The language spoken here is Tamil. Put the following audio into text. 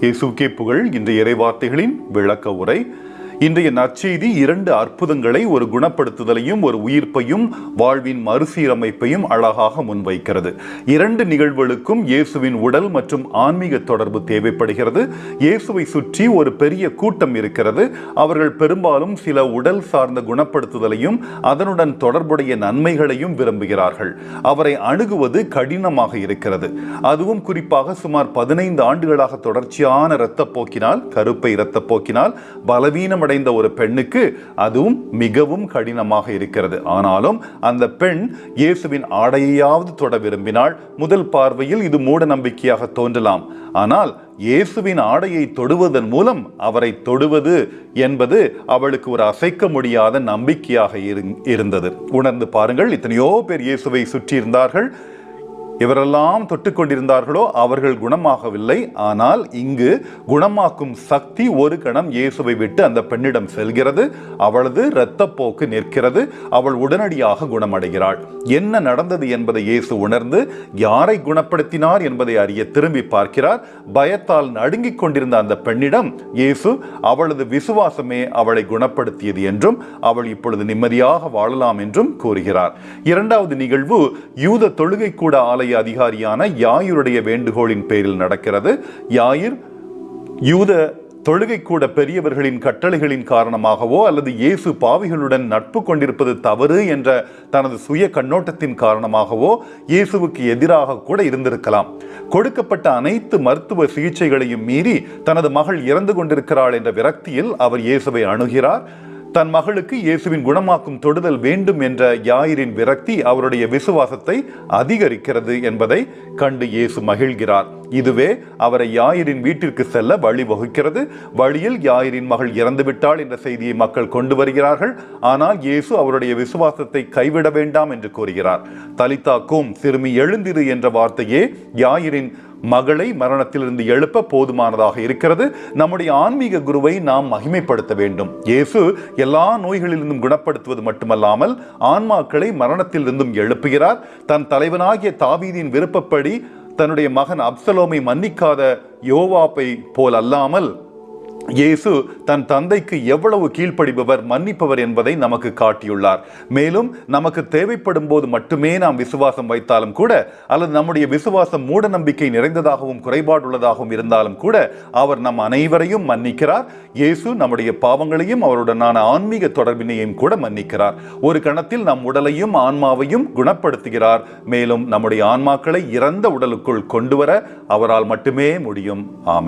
இயேசுவுக்கே புகழ். இன்றைய இறைவார்த்தைகளின் விளக்க உரை. இன்றைய நற்செய்தி 2 அற்புதங்களை, ஒரு குணப்படுத்துதலையும் ஒரு உயிர்ப்பையும் வாழ்வின் மறுசீரமைப்பையும் அழகாக முன்வைக்கிறது. 2 நிகழ்வுகளுக்கும் இயேசுவின் உடல் மற்றும் ஆன்மீக தொடர்பு தேவைப்படுகிறது. இயேசுவை சுற்றி ஒரு பெரிய கூட்டம் இருக்கிறது. அவர்கள் பெரும்பாலும் சில உடல் சார்ந்த குணப்படுத்துதலையும் அதனுடன் தொடர்புடைய நன்மைகளையும் விரும்புகிறார்கள். அவரை அணுகுவது கடினமாக இருக்கிறது. அதுவும் குறிப்பாக சுமார் 15 ஆண்டுகளாக தொடர்ச்சியான இரத்தப்போக்கினால், கருப்பை இரத்தப்போக்கினால் பலவீனம் ஒரு பெண்ணுக்கு அதுவும் மிகவும் கடினமாக இருக்கிறது. ஆனாலும் அந்த பெண் இயேசுவின் ஆடையையாவது தொட விரும்பினாள். முதல் பார்வையில் இது மூட நம்பிக்கையாக தோன்றலாம். ஆனால் இயேசுவின் ஆடையை தொடுவதன் மூலம் அவரை தொடுவது என்பது அவளுக்கு ஒரு அசைக்க முடியாத நம்பிக்கையாக இருந்தது. உணர்ந்து பாருங்கள், எத்தனையோ பேர் இயேசுவை சுற்றி இருந்தார்கள். இவரெல்லாம் தொட்டுக்கொண்டிருந்தார்களோ அவர்கள் குணமாகவில்லை. ஆனால் இங்கு குணமாக்கும் சக்தி ஒரு கணம் இயேசுவை விட்டு அந்த பெண்ணிடம் செல்கிறது. அவளது இரத்தப்போக்கு நிற்கிறது. அவள் உடனடியாக குணமடைகிறாள். என்ன நடந்தது என்பதை இயேசு உணர்ந்து யாரை குணப்படுத்தினார் என்பதை அறிய திரும்பி பார்க்கிறார். பயத்தால் நடுங்கிக் கொண்டிருந்த அந்த பெண்ணிடம் இயேசு அவளது விசுவாசமே அவளை குணப்படுத்தியது என்றும் அவள் இப்பொழுது நிம்மதியாக வாழலாம் என்றும் கூறுகிறார். இரண்டாவது நிகழ்வு யூத தொழுகை கூட ஆலய அதிகாரியான யாயிருடைய வேண்டுகோளின் பேரில் நடக்கிறது. யாயிர் யூத தொழுகை கூட பெரியவர்களின் கட்டளைகளின் காரணமாகவோ அல்லது இயேசு பாவிகளுடன் நட்பு கொண்டிருப்பது தவறு என்ற தனது சுய கண்ணோட்டத்தின் காரணமாகவோ இயேசுவுக்கு எதிராக கூட இருந்திருக்கலாம். கொடுக்கப்பட்ட அனைத்து மருத்துவ சிகிச்சைகளையும் மீறி தனது மகள் இறந்து கொண்டிருக்கிறாள் என்ற விரக்தியில் அவர் இயேசுவை அணுகிறார். தன் மகளுக்கு இயேசுவின் குணமாக்கும் தொடுதல் வேண்டும் என்ற யாயிரின் விரக்தி அவருடைய விசுவாசத்தை அதிகரிக்கிறது என்பதை கண்டு இயேசு மகிழ்கிறார். இதுவே அவரை யாயிரின் வீட்டிற்கு செல்ல வழிவகுக்கிறது. வழியில் யாயிரின் மகள் இறந்துவிட்டாள் என்ற செய்தியை மக்கள் கொண்டு வருகிறார்கள். ஆனால் இயேசு அவருடைய விசுவாசத்தை கைவிட வேண்டாம் என்று கூறுகிறார். தலித்தா கூம், சிறுமி எழுந்திரு என்ற வார்த்தையே யாயிரின் மகளை மரணத்திலிருந்து எழுப்ப போதுமானதாக இருக்கிறது. நம்முடைய ஆன்மீக குருவை நாம் மகிமைப்படுத்த வேண்டும். இயேசு எல்லா நோய்களிலிருந்தும் குணப்படுத்துவது மட்டுமல்லாமல் ஆன்மாக்களை மரணத்திலிருந்தும் எழுப்புகிறார். தன் தலைவனாகிய தாவீதின் விருப்பப்படி தன்னுடைய மகன் அப்சலோமை மன்னிக்காத யோவாப்பை போல் அல்லாமல் இயேசு தன் தந்தைக்கு எவ்வளவு கீழ்ப்படிபவர், மன்னிப்பவர் என்பதை நமக்கு காட்டியுள்ளார். மேலும் நமக்கு தேவைப்படும் போது மட்டுமே நாம் விசுவாசம் வைத்தாலும் கூட, அல்லது நம்முடைய விசுவாசம் மூட நம்பிக்கை நிறைந்ததாகவும் குறைபாடுள்ளதாகவும் இருந்தாலும் கூட அவர் நம் அனைவரையும் மன்னிக்கிறார். இயேசு நம்முடைய பாவங்களையும் அவருடனான ஆன்மீக தொடர்பினையும் கூட மன்னிக்கிறார். ஒரு கணத்தில் நம் உடலையும் ஆன்மாவையும் குணப்படுத்துகிறார். மேலும் நம்முடைய ஆன்மாக்களை இறந்த உடலுக்குள் கொண்டு வர அவரால் மட்டுமே முடியும். ஆமென்.